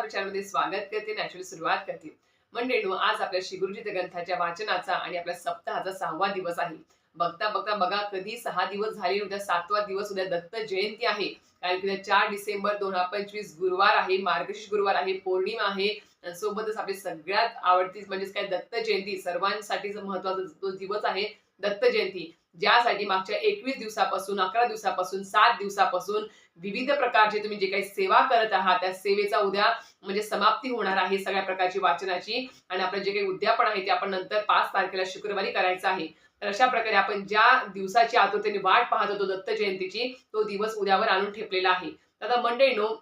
आपल्या चॅनलमध्ये स्वागत करते, नॅचरल सुरुवात करते. मंडळींनो, आज आपल्या श्री गुरुचरित्र ग्रंथाच्या वाचनाचा आणि आपल्या सप्ताहाचा 6वा दिवस आहे. बघता बघता बघा कधी 6 दिवस झाले, उद्या 7वा दिवस, उद्या दत्त जयंती आहे. कारण की उद्या 4 डिसेंबर 2025 गुरुवार आहे, मार्गशीर्ष गुरुवार आहे, पौर्णिमा आहे. आणि सोबतच आपली सगळ्यात आवडती म्हणजेच काय दत्त जयंती, सर्वांसाठीच महत्वाचा तो दिवस आहे दत्त जयंती. ज्यासाठी मागच्या 21 दिवसापासून, 11 दिवसापासून, 7 दिवसापासून विविध प्रकारचे तुम्ही जे काही सेवा करत आहात, त्या सेवेचा उद्या म्हणजे समाप्ती होणार आहे सगळ्या प्रकारची वाचनाची. आणि आपलं जे काही उद्यापन आहे ते आपण नंतर 5 तारखेला शुक्रवारी करायचं आहे. तर अशा प्रकारे आपण ज्या दिवसाची आतुरतेने वाट पाहत होतो दत्त जयंतीची, तो दिवस उद्यावर आणून ठेपलेला आहे. आता मंडळींनो,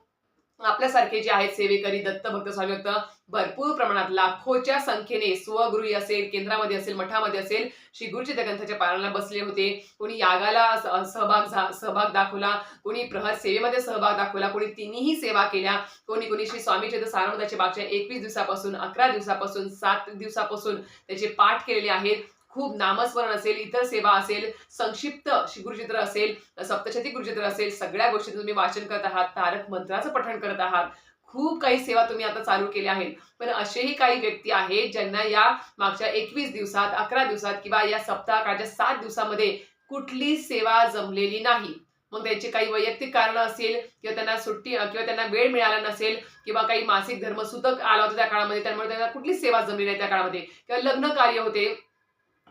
आपल्यासारखे जे आहेत सेवेकरी दत्त भक्त स्वामी भक्त भरपूर प्रमाणात लाखोच्या संख्येने स्वगृही असेल, केंद्रामध्ये असेल, मठामध्ये असेल, श्री गुरुचरित्र ग्रंथाच्या पारायणाला बसले होते. कोणी यागाला सहभाग दाखवला, कोणी प्रहर सेवेमध्ये सहभाग दाखवला, कोणी तिन्ही सेवा केल्या, कोणी श्री स्वामी चरित्र सारामृताचे मागच्या 21 दिवसापासून, 11 दिवसापासून, 7 दिवसापासून त्याचे पाठ केलेले आहेत. खूप नामस्मरण असेल, इतर सेवा असेल, संक्षिप्त श्री गुरुचरित्र असेल, सप्तशती गुरुचरित्र असेल, सगळ्या गोष्टी तुम्ही वाचन करत आहात, तारक मंत्राचं पठण करत आहात. खूप काही सेवा तुम्ही आता चालू केल्या आहेत. पण असेही काही व्यक्ती आहेत ज्यांना या मागच्या 21 दिवसात, 11 दिवसात किंवा या सप्ताहाच्या 7 दिवसामध्ये कुठली सेवा जमलेली नाही. मग त्यांची काही वैयक्तिक कारण असेल, किंवा त्यांना सुट्टी किंवा त्यांना वेळ मिळाला नसेल, किंवा काही मासिक धर्म सूतक आला होता त्या काळामध्ये, त्यामुळे त्यांना कुठलीच सेवा जमली नाही त्या काळामध्ये, किंवा लग्न कार्य होते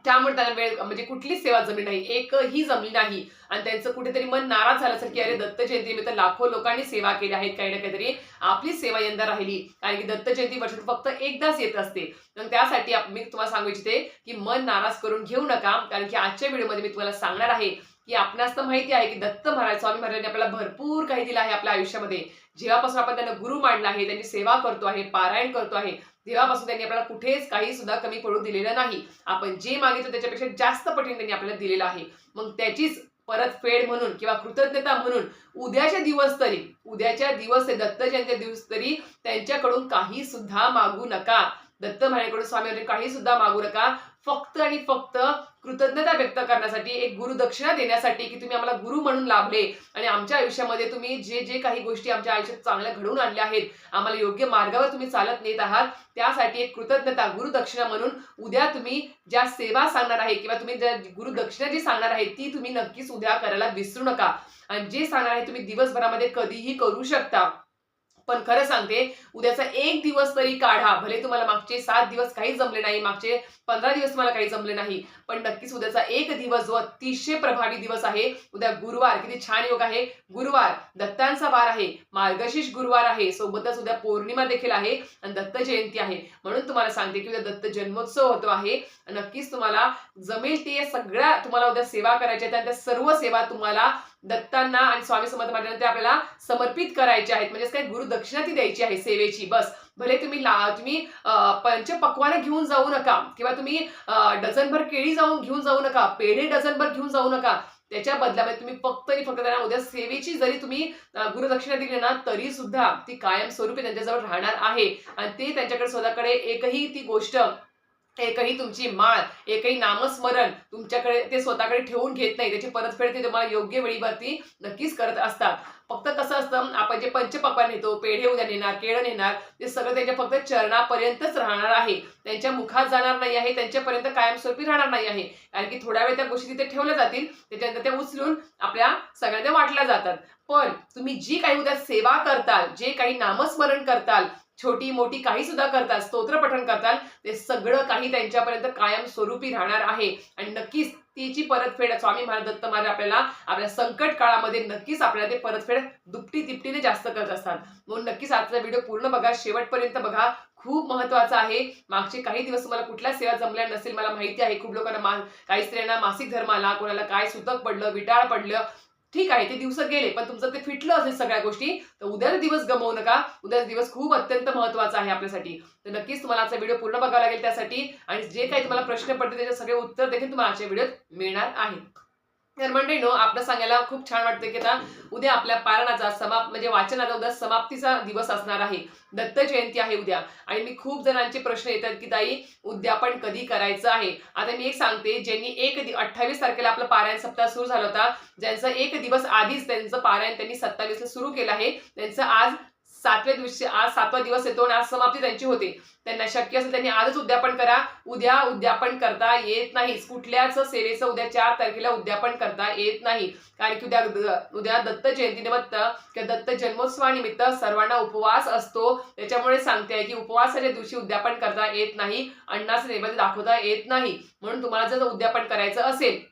त्यामुळे त्यांना वेळ म्हणजे कुठलीच सेवा जमली नाही, एकही जमली नाही. आणि त्यांचं कुठेतरी मन नाराज झालं असेल की अरे दत्त जयंतीनिमित्त लाखो लोकांनी सेवा केल्या आहेत, काही ना काहीतरी आपली सेवा यंदा राहिली. कारण की दत्त जयंती वर्षात फक्त एकदाच येत असते. तर त्यासाठी मी तुम्हाला सांगू इच्छिते की मन नाराज करून घेऊ नका. कारण की आजच्या व्हिडिओमध्ये मी तुम्हाला सांगणार आहे की आपणास तर माहिती आहे की दत्त महाराज स्वामी महाराजांनी आपल्याला भरपूर काही दिलं आहे आपल्या आयुष्यामध्ये. जेव्हापासून आपण त्यांना गुरु मानला आहे, त्यांची सेवा करतो आहे, पारायण करतो आहे, तेव्हापासून त्यांनी आपल्याला कुठेच काही सुद्धा कमी पडू दिलेलं नाही. आपण जे मागितलं त्याच्यापेक्षा जास्त पटीने त्यांनी आपल्याला दिलेलं आहे. मग त्याचीच परतफेड म्हणून किंवा कृतज्ञता म्हणून उद्याच्या दिवस ते दत्त जयंती दिवस तरी त्यांच्याकडून काही सुद्धा मागू नका. दत्त महाराजांकडून स्वामी काही सुद्धा मागू नका. फक्त आणि फक्त कृतज्ञता व्यक्त करण्यासाठी, एक गुरुदक्षिणा देण्यासाठी की तुम्ही आम्हाला गुरु म्हणून लाभले आणि आमच्या आयुष्यामध्ये तुम्ही जे काही गोष्टी आमच्या आयुष्यात चांगल्या घडवून आणल्या आहेत, आम्हाला योग्य मार्गावर तुम्ही चालत नेत आहात, त्यासाठी एक कृतज्ञता गुरुदक्षिणा म्हणून उद्या तुम्ही ज्या सेवा सांगणार आहे किंवा तुम्ही ज्या गुरुदक्षिणा जी सांगणार आहे ती तुम्ही नक्कीच उद्या करायला विसरू नका. आणि जे सांगणार आहे तुम्ही दिवसभरामध्ये कधीही करू शकता. पण खरं सांगते, उद्याचा एक दिवस तरी काढा. भले तुम्हाला मागचे 7 दिवस काही जमले नाही, मागचे 15 दिवस तुम्हाला काही जमले नाही, पण नक्कीच उद्याचा एक दिवस जो अतिशय प्रभावी दिवस आहे, उद्या गुरुवार, किती छान योग आहे. गुरुवार दत्तांचा वार आहे, मार्गशीर्ष गुरुवार आहे, सोबतच उद्या पौर्णिमा देखील आहे आणि दत्त जयंती आहे. म्हणून तुम्हाला सांगते की उद्या दत्त जन्मोत्सव होतो आहे. नक्कीच तुम्हाला जमेल ते सगळ्या तुम्हाला उद्या सेवा करायच्या आहेत. त्या सर्व सेवा तुम्हाला दत्तांना आणि स्वामी समर्थ महाराजांना ते आपल्याला समर्पित करायचे आहेत. म्हणजे काय गुरुदक्षिणा ती द्यायची आहे सेवेची. बस भले तुम्ही पंचपक्वाने घेऊन जाऊ नका, किंवा तुम्ही डझनभर केळी घेऊन जाऊ नका, पेढे डझनभर घेऊन जाऊ नका. त्याच्या बदल्यामध्ये तुम्ही फक्त आणि फक्त त्यांना उद्या सेवेची जरी तुम्ही गुरुदक्षिणा दिली ना, तरी सुद्धा ती कायमस्वरूपी त्यांच्याजवळ राहणार आहे. आणि ते त्यांच्याकडे स्वतःकडे एकही ती गोष्ट, एकही तुमची माळ, एकही नामस्मरण तुमच्याकडे ते स्वतःकडे ठेवून घेत नाही. त्याची परतफेड ते तुम्हाला योग्य वेळीवरती नक्कीच करत असतात. फक्त कसं असतं, आपण जे पंचपक्वान्न नेतो, पेढे उद्या नेणार, केळं नेणार, ते सगळं त्यांच्या फक्त चरणापर्यंतच राहणार आहे. त्यांच्या मुखात जाणार नाही आहे, त्यांच्यापर्यंत कायमस्वरूपी राहणार नाही आहे. कारण की थोड्या वेळ त्या गोष्टी तिथे ठेवल्या जातील, त्याच्यानंतर त्या उचलून आपल्या सगळ्यांना वाटल्या जातात. पण तुम्ही जी काही उद्या सेवा करताल, जे काही नामस्मरण करताल, छोटी मोठी काही सुद्धा करताल, स्तोत्र पठण करताल, ते सगळं काही त्यांच्यापर्यंत कायमस्वरूपी राहणार आहे. आणि नक्कीच तिची परतफेड स्वामी महाराज दत्त महाराज आपल्याला आपल्या संकट काळामध्ये नक्कीच आपल्याला ते परतफेड दुपटी तिपटीने जास्त करत असतात. म्हणून नक्कीच आजचा व्हिडिओ पूर्ण बघा, शेवटपर्यंत बघा, खूप महत्वाचा आहे. मागचे काही दिवस तुम्हाला कुठल्या सेवा जमल्या नसेल मला माहिती आहे. खूप लोकांना काही स्त्रियांना मासिक धर्म आला, कोणाला काय सुतक पडलं, विटाळ पडलं, ठीक आहे, ते दिवस गेले, पण तुमचं ते फिटलं असेल सगळ्या गोष्टी, तर उद्याचा दिवस गमवू नका. उद्याचा दिवस खूप अत्यंत महत्वाचा आहे आपल्यासाठी. तर नक्कीच तुम्हाला आजचा व्हिडिओ पूर्ण बघावा लागेल त्यासाठी. आणि जे काही तुम्हाला प्रश्न पडतील त्याचे सगळे उत्तर देखील तुम्हाला आजच्या व्हिडिओत मिळणार आहे. तर मंडळींनो, आपलं सांगायला खूप छान वाटतं की आता उद्या आपल्या पारायणाचा म्हणजे वाचनाचा उद्या समाप्तीचा दिवस असणार आहे. दत्त जयंती आहे उद्या. आणि मी खूप जणांचे प्रश्न येतात की ताई उद्यापन कधी करायचं आहे. आता मी एक सांगते, ज्यांनी 28 तारखेला आपलं पारायण सप्ताह सुरू झाला होता, ज्यांचं एक दिवस आधीच त्यांचं पारायण त्यांनी 27 ला सुरू केलं आहे, त्यांचं आज 7व्या दिवशी आज 7वा दिवस येतो आणि आज समाप्ती त्यांची होते. त्यांना शक्य असेल त्यांनी आजच उद्यापन करा. उद्या उद्यापन करता येत नाही. कुठल्याच सेवेचं उद्या 4 तारखेला उद्यापन करता येत नाही. कारण की उद्या दत्त जयंतीनिमित्त किंवा दत्त जन्मोत्सवानिमित्त सर्वांना उपवास असतो. त्याच्यामुळे सांगते की उपवासाच्या दिवशी उद्यापन करता येत नाही. अन्नाचं नैवेद्य दाखवता येत नाही. म्हणून तुम्हाला जर उद्यापन करायचं असेल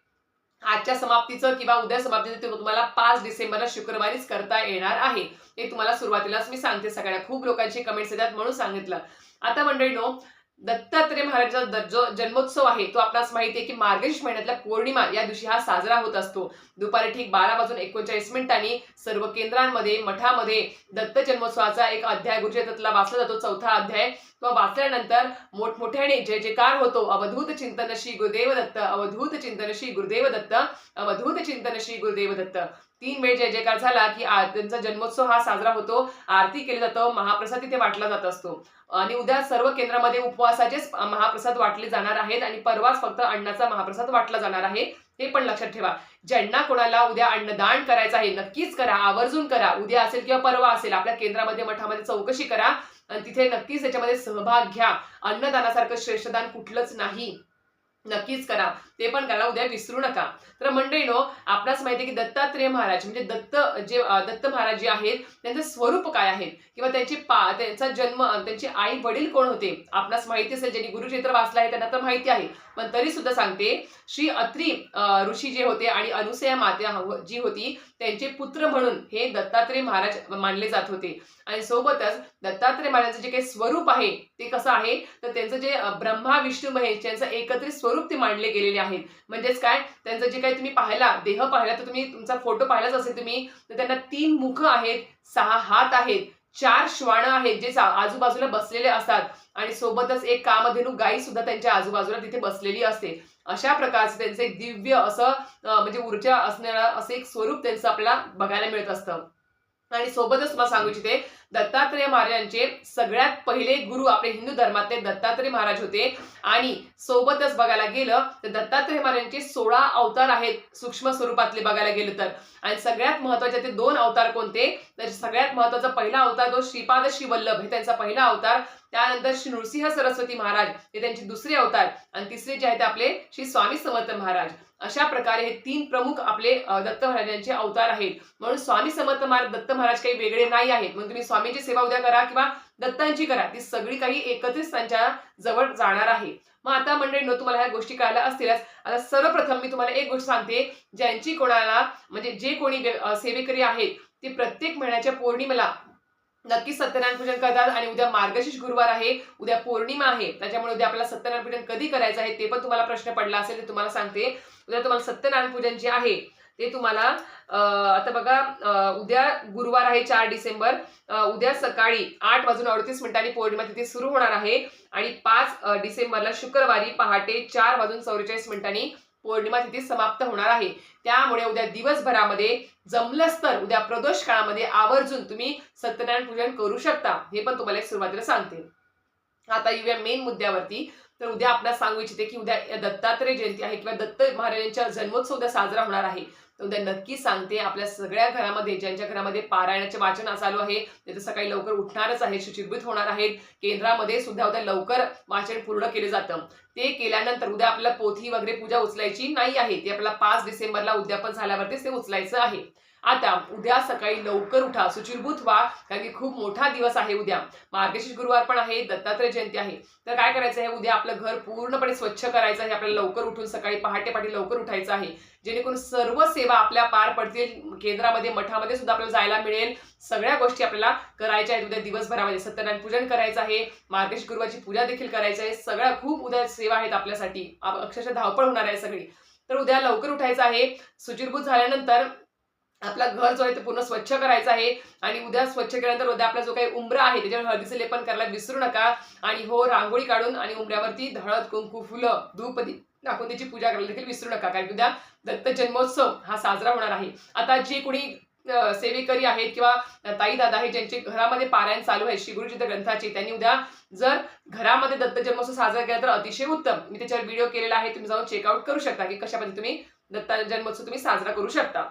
आजच्या समाप्तीचं किंवा उद्या समाप्तीचं ते तुम्हाला 5 डिसेंबरला शुक्रवारीच करता येणार आहे. हे तुम्हाला सुरुवातीलाच मी सांगते. सगळ्या खूप लोकांची कमेंट्स येतात म्हणून सांगितलं. आता मंडळीनो, दत्तात्रय महाराजांचा जो जन्मोत्सव आहे तो आपल्यास माहिती आहे की मार्गशीर्ष महिन्यातल्या पौर्णिमा या दिवशी हा साजरा होत असतो. दुपारी ठीक 12:39 सर्व केंद्रांमध्ये मठामध्ये दत्त जन्मोत्सवाचा एक अध्याय गुरुचरित्रातला वाचला जातो. 4था अध्याय तो वाचल्यानंतर मोठमोठ्याने जय जयकार होतो. अवधूत चिंतन श्री गुरुदेव दत्त, अवधूत चिंतन श्री गुरुदेव दत्त, अवधूत चिंतन श्री गुरुदेव दत्त. 3 वेळ जय जयकार झाला की त्यांचा जन्मोत्सव हा साजरा होतो. आरती केली जातो. महाप्रसाद तिथे वाटला जात असतो. आणि उद्या सर्व केंद्रामध्ये उपवासाचेच महाप्रसाद वाटले जाणार आहेत आणि परवाच फक्त अन्नाचा महाप्रसाद वाटला जाणार आहे. हे पण लक्षात ठेवा. ज्यांना कोणाला उद्या अन्नदान करायचं आहे नक्कीच करा, आवर्जून करा. उद्या असेल किंवा परवा असेल आपल्या केंद्रामध्ये मठामध्ये चौकशी करा आणि तिथे नक्कीच त्याच्यामध्ये सहभाग घ्या. अन्नदानासारखं श्रेष्ठदान कुठलंच नाही. नक्कीच करा. ते पण करा, उद्या विसरू नका. तर मंडळीनो, आपल्यास माहिती आहे की दत्तात्रेय महाराज म्हणजे दत्त महाराज जे आहेत त्यांचं स्वरूप काय आहे किंवा त्यांचा जन्म त्यांचे आई वडील कोण होते आपल्यास माहिती असेल. ज्यांनी गुरुचरित्र वाचलं आहे त्यांना तर माहिती आहे, पण तरी सुद्धा सांगते. श्री अत्री ऋषी जे होते आणि अनुसया माता जी होती त्यांचे पुत्र म्हणून हे दत्तात्रेय महाराज मानले जात होते. आणि सोबतच दत्तात्रेय महाराजांचं जे काही स्वरूप आहे ते कसं आहे तर त्यांचं जे ब्रह्मा विष्णू महेश यांचं एकत्रित स्वरूप ते मांडले गेलेले आहेत. म्हणजेच काय, त्यांचं जे काही तुम्ही देह पाहिला तर तुम्ही तुमचा फोटो पाहिलाच असेल तुम्ही, तर त्यांना 3 मुख आहेत, 6 हात आहेत, 4 श्वान आहेत जे आजूबाजूला बसलेले असतात आणि सोबतच एक कामधेनू गाई सुद्धा त्यांच्या आजूबाजूला तिथे बसलेली असते. अशा प्रकारचं त्यांचं एक दिव्य असं म्हणजे ऊर्जा असणारं असं एक स्वरूप त्यांचं आपल्याला बघायला मिळत असतं. आणि सोबतच मला सांगू इच्छिते, दत्तात्रेय महाराजांचे सगळ्यात पहिले गुरु आपले हिंदू धर्मातले दत्तात्रेय महाराज होते. आणि सोबतच बघायला गेलं तर दत्तात्रेय महाराजांचे 16 अवतार आहेत सूक्ष्म स्वरूपातले बघायला गेलं तर. आणि सगळ्यात महत्वाचे ते 2 अवतार कोणते तर सगळ्यात महत्वाचा पहिला अवतार तो श्रीपाद श्री वल्लभ हे त्यांचा पहिला अवतार. त्यानंतर श्री नृसिंह सरस्वती महाराज हे त्यांचे दुसरे अवतार आणि तिसरे जे आहेत आपले श्री स्वामी समर्थ महाराज. अशा प्रकारे हे 3 प्रमुख आपले दत्त महाराजांचे अवतार आहेत. म्हणून स्वामी समर्थ महाराज दत्त महाराज काही वेगळे नाही आहेत. मग तुम्ही स्वामींची सेवा उद्या करा किंवा दत्तांची करा, ती सगळी काही एकत्रित त्यांच्या जवळ जाणार आहे. मग आता मंडळींनो, तुम्हाला ह्या गोष्टी कळायला असतीलच. आता सर्वप्रथम मी तुम्हाला एक गोष्ट सांगते, ज्यांची कोणाला म्हणजे जे कोणी सेवेकरी आहेत ते प्रत्येक महिन्याच्या पौर्णिमेला नक्की सत्यनारायण पूजन करतात. आणि उद्या मार्गशीर्ष गुरुवार आहे, उद्या पौर्णिमा आहे, त्याच्यामुळे उद्या आपल्याला सत्यनारायण पूजन कधी करायचं आहे ते पण तुम्हाला प्रश्न पडला असेल ते तुम्हाला सांगते. उद्या तुम्हाला सत्यनारायण पूजन जे आहे ते तुम्हाला आता बघा उद्या गुरुवार आहे 4 डिसेंबर. उद्या सकाळी 8:38 पौर्णिमा तिथे सुरू होणार आहे आणि 5 डिसेंबरला शुक्रवारी पहाटे 4:44 पौर्णिमा तिथे समाप्त होणार आहे. त्यामुळे उद्या दिवसभरामध्ये जमलंच तर उद्या प्रदोष काळामध्ये आवर्जून तुम्ही सत्यनारायण पूजन करू शकता. हे पण तुम्हाला एक सुरुवातीला सांगते. आता येऊया मेन मुद्द्यावरती. तर उद्या आपल्याला सांगू इच्छिते की उद्या दत्तात्रेय जयंती आहे किंवा दत्त महाराजांचा जन्मोत्सव उद्या साजरा होणार आहे. तर उद्या नक्की सांगते आपल्या सगळ्या घरामध्ये ज्यांच्या घरामध्ये पारायणाचे वाचन चालू आहे ते तर सकाळी लवकर उठणारच आहे, शुचिर्भूत होणार आहेत. केंद्रामध्ये सुद्धा उद्या लवकर वाचन पूर्ण केले जातं. ते केल्यानंतर उद्या आपल्याला पोथी वगैरे पूजा उचलायची नाही आहे, ते आपल्याला 5 डिसेंबरला उद्यापन झाल्यावरतीच ते उचलायचं आहे. आता उद्या सकाळी लवकर उठा, शुचिर्भूत व्हा, कारण की खूप मोठा दिवस आहे. उद्या मार्गशीर्ष गुरुवार पण आहे, दत्तात्रय जयंती आहे. तर काय करायचं आहे, उद्या आपलं घर पूर्णपणे स्वच्छ करायचं आहे. आपल्याला लवकर उठून सकाळी पहाटे लवकर उठायचं आहे, जेणेकरून सर्व सेवा आपल्या पार पडतील. केंद्रामध्ये मठामध्ये सुद्धा आपल्याला जायला मिळेल. सगळ्या गोष्टी आपल्याला करायच्या आहेत. उद्या दिवसभरामध्ये सत्यनारायण पूजन करायचं आहे, मार्गशीर्ष गुरुवारची पूजा देखील करायची आहे. सगळ्या खूप उद्या सेवा आहेत आपल्यासाठी, अक्षरशः धावपळ होणार आहे सगळी. तर उद्या लवकर उठायचं आहे. शुचिर्भूत झाल्यानंतर आपला घर जो आहे ते पूर्ण स्वच्छ करायचं आहे. आणि उद्या स्वच्छ केल्यानंतर उद्या आपला जो काही उंबरा आहे त्याच्यावर हळदीचं लेपन करायला विसरू नका. आणि हो, रांगोळी काढून आणि उंबऱ्यावरती हळद, कुंकू, फुलं, धूप टाकून त्याची पूजा करायला देखील विसरू नका, कारण उद्या दत्त जन्मोत्सव हा साजरा होणार आहे. आता जे कोणी सेवेकरी आहेत किंवा ताई दादा आहेत ज्यांचे घरामध्ये पारायण चालू आहे श्री गुरुचरित्र ग्रंथाचे, त्यांनी उद्या जर घरामध्ये दत्त जन्मोत्सव साजरा केला तर अतिशय उत्तम. मी त्याच्यावर व्हिडिओ केलेला आहे, तुम्ही जाऊन चेकआउट करू शकता की कशा पद्धतीने तुम्ही दत्त जन्मोत्सव तुम्ही साजरा करू शकता.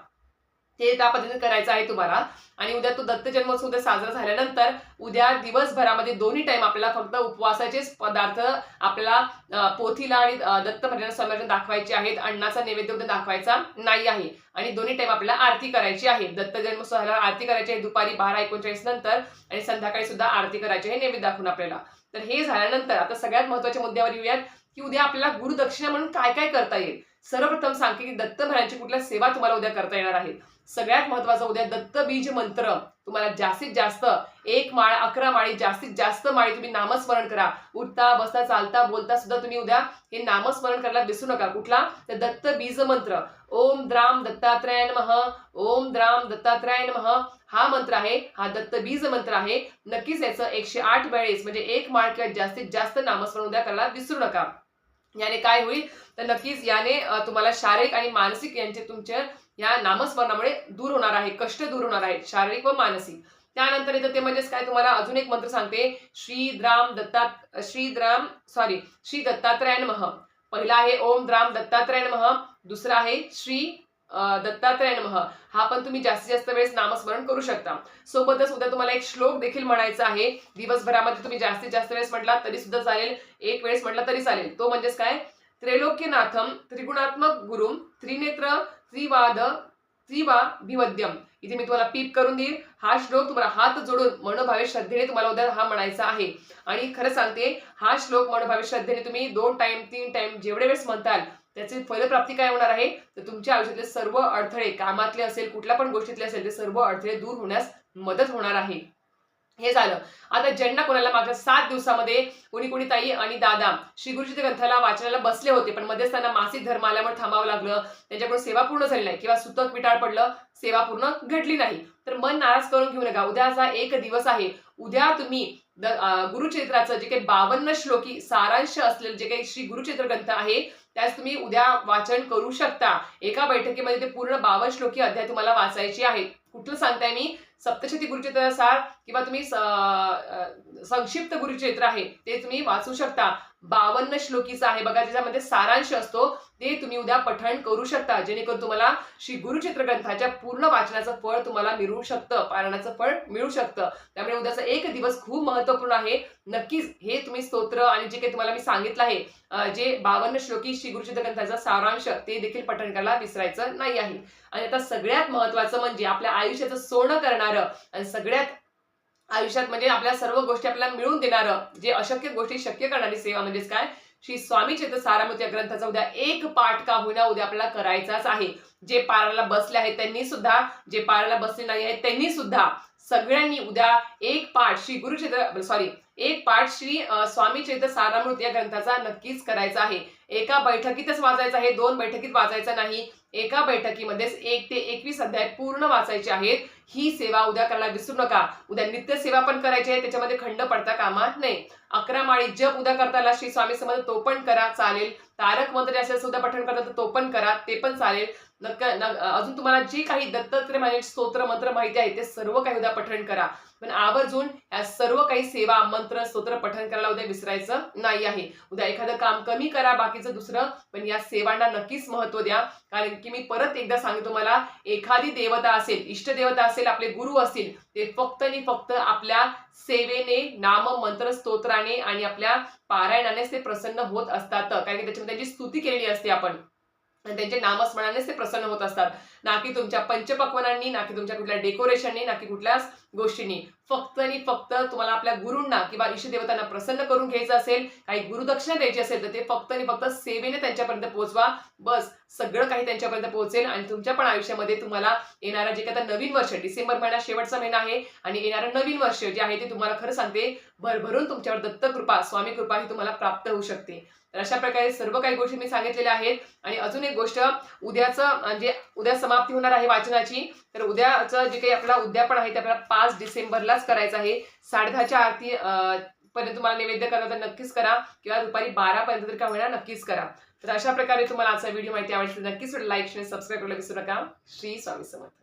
ते त्या पद्धतीने करायचं आहे तुम्हाला. आणि उद्या तो दत्त जन्मोत्सव उद्या साजरा झाल्यानंतर उद्या दिवसभरामध्ये दोन्ही टाइम आपल्याला फक्त उपवासाचेच पदार्थ आपल्याला पोथीला आणि दत्त स्वामींना दाखवायचे आहेत. अन्नाचा नैवेद्य उद्या दाखवायचा नाही आहे. आणि दोन्ही टाइम आपल्याला आरती करायची आहे. दत्त जन्मोत्सवाला आरती करायची आहे दुपारी 12:39 नंतर आणि संध्याकाळी सुद्धा आरती करायची आहे नैवेद्य दाखवून आपल्याला. तर हे झाल्यानंतर आता सगळ्यात महत्त्वाच्या मुद्द्यावर येऊयात की उद्या आपल्याला गुरुदक्षिणा म्हणून काय काय करता येईल. सर्वप्रथम सांगते की दत्त महाराजांची कुठल्या सेवा तुम्हाला उद्या करता येणार आहे. सगळ्यात महत्वाचं उद्या दत्त बीज मंत्र तुम्हाला जास्तीत जास्त 1 माळ 11 माळी जास्तीत जास्त माळी तुम्ही नामस्मरण करा. उठता बसता चालता बोलता सुद्धा तुम्ही उद्या हे नामस्मरण करायला विसरू नका. कुठला तर दत्त बीज मंत्र ओम द्राम दत्तात्रयाय नमः, ओम द्राम दत्तात्रयाय नमः हा मंत्र आहे. हा दत्त बीज मंत्र आहे. नक्कीच याचं 108 वेळेस म्हणजे 1 माळ किंवा जास्तीत जास्त नामस्मरण उद्या करायला विसरू नका. याने काय होईल तर नक्कीच याने तुम्हाला शारीरिक आणि मानसिक यांचे तुमच्या या नामस्मरणामुळे दूर होणार आहे, कष्ट दूर होणार आहेत शारीरिक व मानसिक. त्यानंतर येतं ते म्हणजेच काय तुम्हाला अजून एक मंत्र सांगते श्री दत्तात्रयाय नमः. पहिला आहे ओम द्राम दत्तात्रयाय नमः, दुसरा आहे श्री दत्तात्रयाय नमः. हा पण तुम्ही जास्तीत जास्त वेळेस नामस्मरण करू शकता. सोबतच उद्या तुम्हाला एक श्लोक देखील म्हणायचा आहे. दिवसभरामध्ये तुम्ही जास्तीत जास्त वेळेस म्हटला तरी सुद्धा चालेल, एक वेळेस म्हटला तरी चालेल. तो म्हणजेच काय त्रैलोक्यनाथम त्रिगुणात्मक गुरुम त्रिनेत्र त्रिवाभिवद्यम. इथे मी तुम्हाला पीप करून देईल. हा श्लोक तुम्हाला हात जोडून मनोभावे श्रद्धेने तुम्हाला उद्या हा म्हणायचा आहे. आणि खरं सांगते हा श्लोक मनोभावे श्रद्धेने तुम्ही 2 टाइम 3 टाइम जेवढे वेळेस म्हणताल त्याची फलप्राप्ती काय होणार आहे तर तुमच्या आयुष्यातले सर्व अडथळे कामातले असेल कुठल्या पण गोष्टीतले असेल ते सर्व अडथळे दूर होण्यास मदत होणार आहे. हे झालं. आता ज्यांना कोणाला मागच्या 7 दिवसामध्ये कोणी ताई आणि दादा श्री गुरुचरित्र ग्रंथाला वाचनाला बसले होते पण मध्येच त्यांना मासिक धर्म आल्यामुळे थांबावं लागलं, त्यांच्याकडून सेवा पूर्ण झाली नाही किंवा सुतक विटाळ पडलं, सेवा पूर्ण घडली नाही, तर मन नाराज करून घेऊ नका. उद्याचा एक दिवस आहे. उद्या तुम्ही गुरुचरित्राचं जे काही 52 श्लोकी सारांश असलेलं जे काही श्री गुरुचरित्र ग्रंथ आहे त्यास तुम्ही उद्या वाचन करू शकता. एका बैठकीमध्ये ते पूर्ण 52 श्लोकी अध्याय तुम्हाला वाचायचे आहेत. कुठलं सांगताय मी सप्तशती गुरुचरित्र सार किंवा तुम्ही संक्षिप्त गुरुचरित्र आहे ते तुम्ही वाचू शकता. 52 श्लोकीचं आहे बघा, ज्याच्यामध्ये सारांश असतो ते तुम्ही उद्या पठण करू शकता, जेणेकरून तुम्हाला श्री गुरुचरित्र ग्रंथाच्या पूर्ण वाचनाचं फळ तुम्हाला मिळू शकतं, पारायणाचं फळ मिळू शकतं. त्यामुळे उद्याचा एक दिवस खूप महत्वपूर्ण आहे. नक्कीच हे तुम्ही स्तोत्र आणि जे काही तुम्हाला मी सांगितलं आहे जे 52 श्लोकी श्री गुरुचरित्र ग्रंथाचा सारांश ते देखील पठण करायला विसरायचं नाही आहे. आणि आता सगळ्यात महत्वाचं म्हणजे आपल्या आयुष्याचं सोनं करणारं आणि सगळ्यात आयुष्यात म्हणजे आपल्या सर्व गोष्टी आपल्याला मिळून देणारं जे अशक्य गोष्टी शक्य करणारी सेवा म्हणजेच काय श्री स्वामी चरित्र सारामृत या ग्रंथाचा उद्या एक पाठ का होईना उद्या आपल्याला करायचाच आहे. जे पारायणाला बसले आहेत त्यांनी सुद्धा, जे पारायणाला बसले नाही आहेत त्यांनी सुद्धा सगळ्यांनी उद्या एक पाठ श्री स्वामी चरित्र सारामृत या ग्रंथाचा नक्कीच करायचा आहे. एका बैठकीतच वाचायचा आहे, 2 बैठकीत वाचायचा नाही. एका बैठकीमध्येच 1 ते 21 अध्याय पूर्ण वाचायचे आहेत. ही सेवा उद्या करायला विसरू नका. उद्या नित्य सेवा पण करायची आहे, त्याच्यामध्ये खंड पडता कामा नाही. 11 माळी जप उद्या करताना श्री स्वामी समर्थ तो पण करा चालेल. तारक मंत्र असेल सुद्धा पठण करता तर तो पण करा, ते पण चालेल. अजून तुम्हाला जे काही दत्तात्रय म्हणजे स्तोत्र मंत्र माहिती आहे ते सर्व काही उद्या पठण करा. पण आवर्जून या सर्व काही सेवा मंत्र स्तोत्र पठण करायला उद्या विसरायचं नाही आहे. उद्या एखादं काम कमी करा बाकीचं दुसरं, पण या सेवांना नक्कीच महत्व द्या. कारण की मी परत एकदा सांगतो तुम्हाला, एखादी देवता असेल, इष्ट देवता असेल, आपले गुरु असतील, ते फक्त आणि फक्त आपल्या सेवेने नाम मंत्र स्तोत्राने आणि आपल्या पारायणानेच ते प्रसन्न होत असतात. कारण की त्याच्यामध्ये त्यांची स्तुती केलेली असते आपण आणि त्यांच्या नामस्मरणानेच ते प्रसन्न होत असतात. ना की तुमच्या पंचपक्वानांनी, ना की तुमच्या कुठल्या डेकोरेशननी, ना की कुठल्याच गोष्टींनी. फक्त आणि फक्त तुम्हाला आपल्या गुरूंना किंवा इष्टदेवतांना प्रसन्न करून घ्यायचं असेल, काही गुरुदक्षिणा द्यायची असेल तर ते फक्त आणि फक्त सेवेने त्यांच्यापर्यंत पोहोचवा. बस सगळं काही त्यांच्यापर्यंत पोहोचेल आणि तुमच्या पण आयुष्यामध्ये तुम्हाला येणारा जे काही आता नवीन वर्ष, डिसेंबर महिना शेवटचा महिना आहे आणि येणारं नवीन वर्ष जे आहे ते तुम्हाला खरं सांगते भरभरून तुमच्यावर दत्तकृपा स्वामी कृपा ही तुम्हाला प्राप्त होऊ शकते. तर अशा प्रकारे सर्व काही गोष्टी मी सांगितलेल्या आहेत. आणि अजून एक गोष्ट, उद्याचं म्हणजे उद्या समाप्ती होणार आहे वाचनाची, तर उद्याचं जे काही आपला उद्यापन आहे ते आपल्याला 5 डिसेंबरलाच करायचं आहे. 10:30च्या आरती पर्यंत तुम्हाला नैवेद्य करा तर नक्कीच करा किंवा दुपारी 12 पर्यंत तरी का होईना नक्कीच करा. तर अशा प्रकारे तुम्हाला आजचा व्हिडिओ माहिती आवडली तर नक्कीच लाईक शेअर सबस्क्राईब करायला विसरू नका. श्री स्वामी समर्थ.